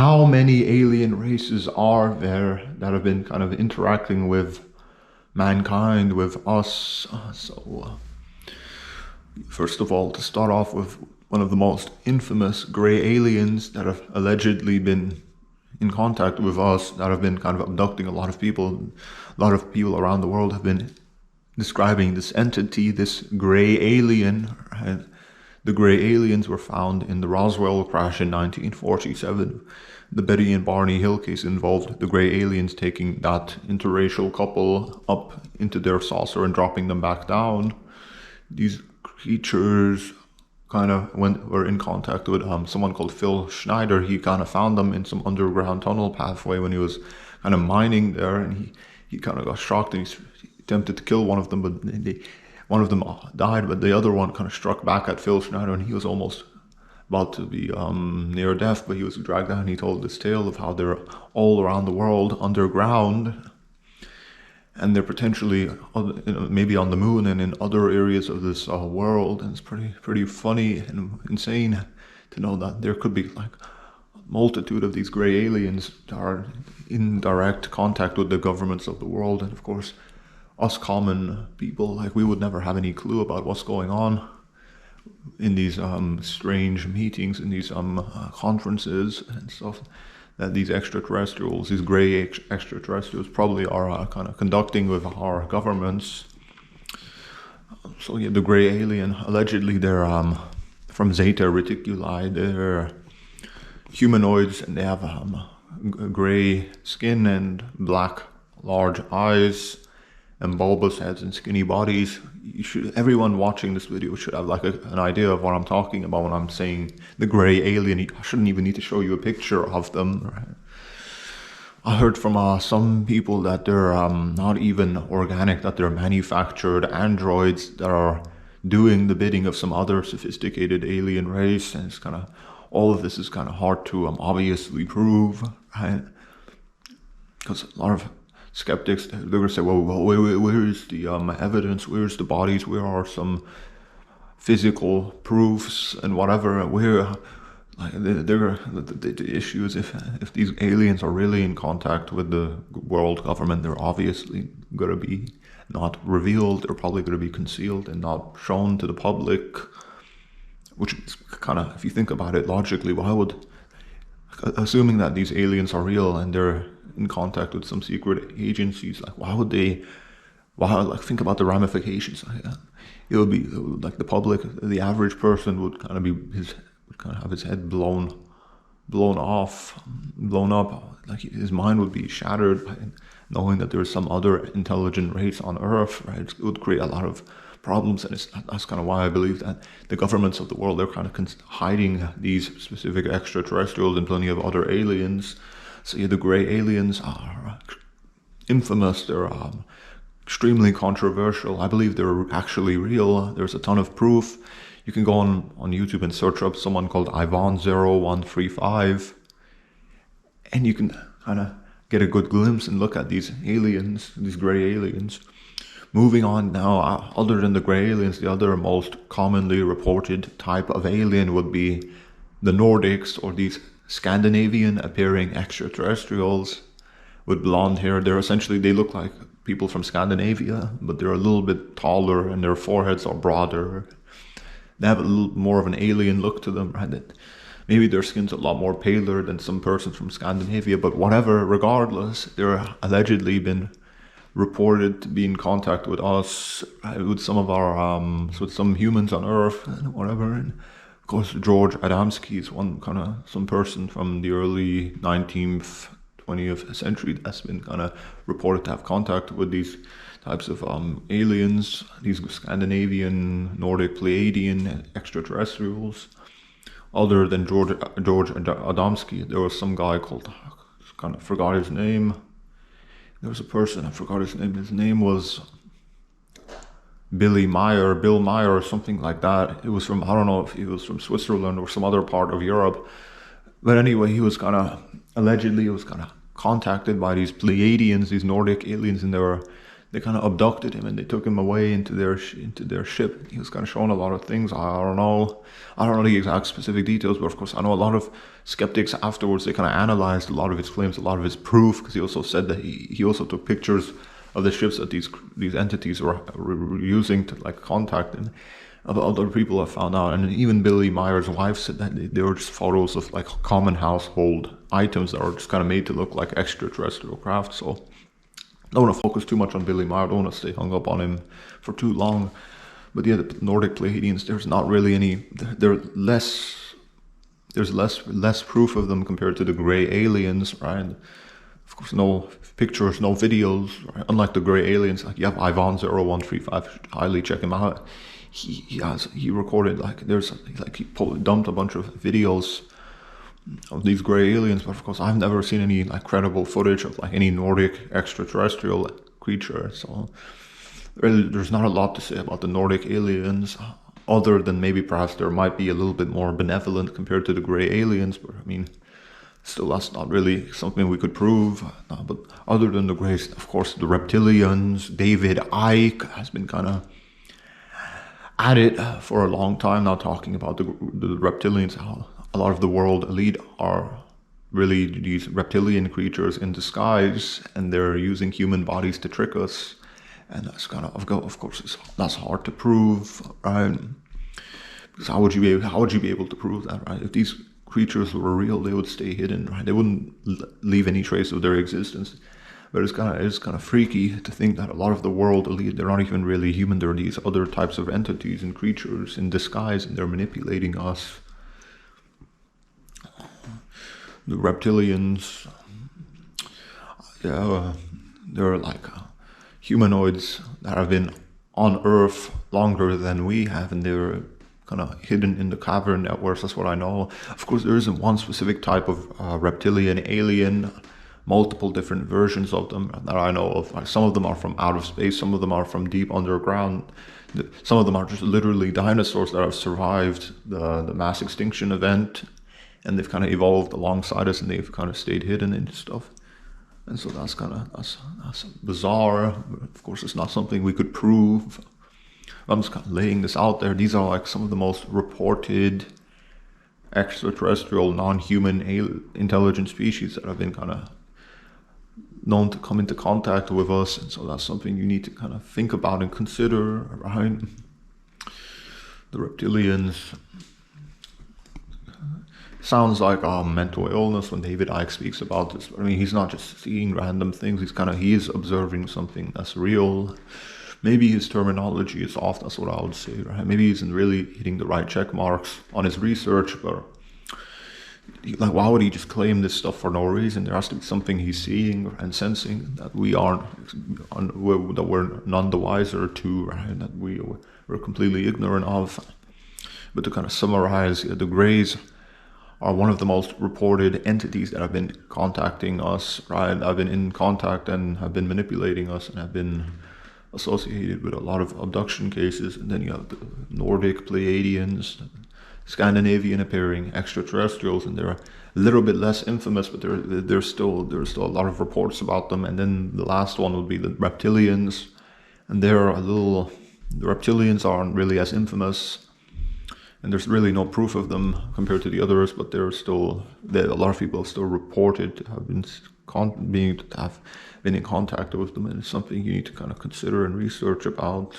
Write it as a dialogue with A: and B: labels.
A: how many alien races are there that have been kind of interacting with mankind, with us? First of all, to start off with one of the most infamous gray aliens that have allegedly been in contact with us, that have been kind of abducting a lot of people. A lot of people around the world have been describing this entity, this gray alien. Right? The gray aliens were found in the Roswell crash in 1947. The Betty and Barney Hill case involved the gray aliens taking that interracial couple up into their saucer and dropping them back down. These creatures kind of were in contact with someone called Phil Schneider. He kind of found them in some underground tunnel pathway when he was kind of mining there, and he kind of got shocked and he attempted to kill one of them, but one of them died, but the other one kind of struck back at Phil Schneider, and he was almost about to be near death, but he was dragged down. He told this tale of how they're all around the world underground, and they're potentially maybe on the moon and in other areas of this world. And it's pretty funny and insane to know that there could be like a multitude of these gray aliens that are in direct contact with the governments of the world. And of course, us common people, like, we would never have any clue about what's going on in these strange meetings, in these conferences and stuff, that these extraterrestrials, these gray extraterrestrials, probably are kind of conducting with our governments. So yeah, the gray alien, allegedly they're from Zeta Reticuli. They're humanoids, and they have gray skin and black large eyes and bulbous heads and skinny bodies. Everyone watching this video should have like an idea of what I'm talking about when I'm saying the gray alien. I shouldn't even need to show you a picture of them. Right? I heard from some people that they're not even organic, that they're manufactured androids that are doing the bidding of some other sophisticated alien race. And it's kind of, all of this is kind of hard to obviously prove, right? Because a lot of skeptics, they're going to say, well, where is the evidence? Where's the bodies? Where are some physical proofs and whatever? Where, like, the issue is, if these aliens are really in contact with the world government, they're obviously going to be not revealed. They're probably going to be concealed and not shown to the public. Which is kind of, if you think about it logically, why would, assuming that these aliens are real and they're in contact with some secret agencies, like, like, think about the ramifications. It would be like the public, the average person would kind of have his head blown up, like his mind would be shattered by knowing that there's some other intelligent race on Earth, right? It would create a lot of problems, and that's kind of why I believe that the governments of the world, they're kind of hiding these specific extraterrestrials and plenty of other aliens. So yeah, the gray aliens are infamous. They're extremely controversial. I believe they're actually real. There's a ton of proof. You can go on YouTube and search up someone called Ivan0135, and you can kind of get a good glimpse and look at these aliens, these gray aliens. Moving on now, other than the gray aliens, the other most commonly reported type of alien would be the Nordics, or these Scandinavian appearing extraterrestrials with blonde hair. They look like people from Scandinavia, but they're a little bit taller and their foreheads are broader. They have a little more of an alien look to them, right? Maybe their skin's a lot more paler than some persons from Scandinavia, but whatever, regardless, they're allegedly been reported to be in contact with us, with some of our, with some humans on Earth and whatever. And of course, George Adamski is some person from the early 19th, 20th century that's been kind of reported to have contact with these types of aliens, these Scandinavian, Nordic, Pleiadian extraterrestrials. Other than George Adamski, there was some guy called, kind of forgot his name. There was a person, I forgot his name. His name was Bill Meyer or something like that. It was from, I don't know if he was from Switzerland or some other part of Europe. But anyway, he was allegedly contacted by these Pleiadians, these Nordic aliens, and they kind of abducted him and they took him away into their ship. He was kind of shown a lot of things. I don't know the exact specific details, but of course I know a lot of skeptics afterwards. They kind of analyzed a lot of his claims, a lot of his proof, because he also said that he also took pictures of the ships that these entities were using to like contact him. Other people have found out, and even Billy Meyer's wife said that they were just photos of like common household items that are just kind of made to look like extraterrestrial craft. So I don't want to focus too much on Billy Meyer. I don't want to stay hung up on him for too long. But yeah, the Nordic Pleiadians, there's not really any. There's less proof of them compared to the gray aliens, right? Of course, no pictures, no videos. Right? Unlike the gray aliens, like you have Ivan0135, highly check him out. He recorded he dumped a bunch of videos of these gray aliens, but of course I've never seen any like credible footage of like any Nordic extraterrestrial creature. So really, there's not a lot to say about the Nordic aliens, other than maybe perhaps there might be a little bit more benevolent compared to the gray aliens. But I mean, still, that's not really something we could prove. But other than the grays, of course, the reptilians, David Icke has been kind of at it for a long time now, talking about the reptilians, how a lot of the world elite are really these reptilian creatures in disguise, and they're using human bodies to trick us. And that's kind of course, that's hard to prove, right? Because how would you be able to prove that, right? If these creatures were real, they would stay hidden, right? They wouldn't leave any trace of their existence. But it's kind of freaky to think that a lot of the world elite, they're not even really human. They're these other types of entities and creatures in disguise, and they're manipulating us. The reptilians, yeah, they're like humanoids that have been on Earth longer than we have, and they're kind of hidden in the cavern networks. That's what I know. Of course, there isn't one specific type of reptilian alien. Multiple different versions of them that I know of. Like, some of them are from out of space, some of them are from deep underground. Some of them are just literally dinosaurs that have survived the mass extinction event, and they've kind of evolved alongside us, and they've kind of stayed hidden and stuff. And so that's bizarre. Of course, it's not something we could prove. I'm just kind of laying this out there. These are like some of the most reported extraterrestrial, non-human intelligent species that have been kind of known to come into contact with us, and so that's something you need to kind of think about and consider, right? The reptilians. Sounds like mental illness when David Icke speaks about this. I mean, he's not just seeing random things. He is observing something that's real. Maybe his terminology is off. That's what I would say, right? Maybe he isn't really hitting the right check marks on his research, but like, why would he just claim this stuff for no reason? There has to be something he's seeing and sensing that we aren't, that we're none the wiser to, right? That we're completely ignorant of. But to kind of summarize, the Greys are one of the most reported entities that have been contacting us, right? Have been in contact and have been manipulating us and have been associated with a lot of abduction cases. And then you have the Nordic Pleiadians, Scandinavian appearing extraterrestrials, and they're a little bit less infamous, but there's still a lot of reports about them. And then the last one would be the reptilians, and the reptilians aren't really as infamous, and there's really no proof of them compared to the others, but a lot of people have still reported to have been in contact with them, and it's something you need to kind of consider and research about.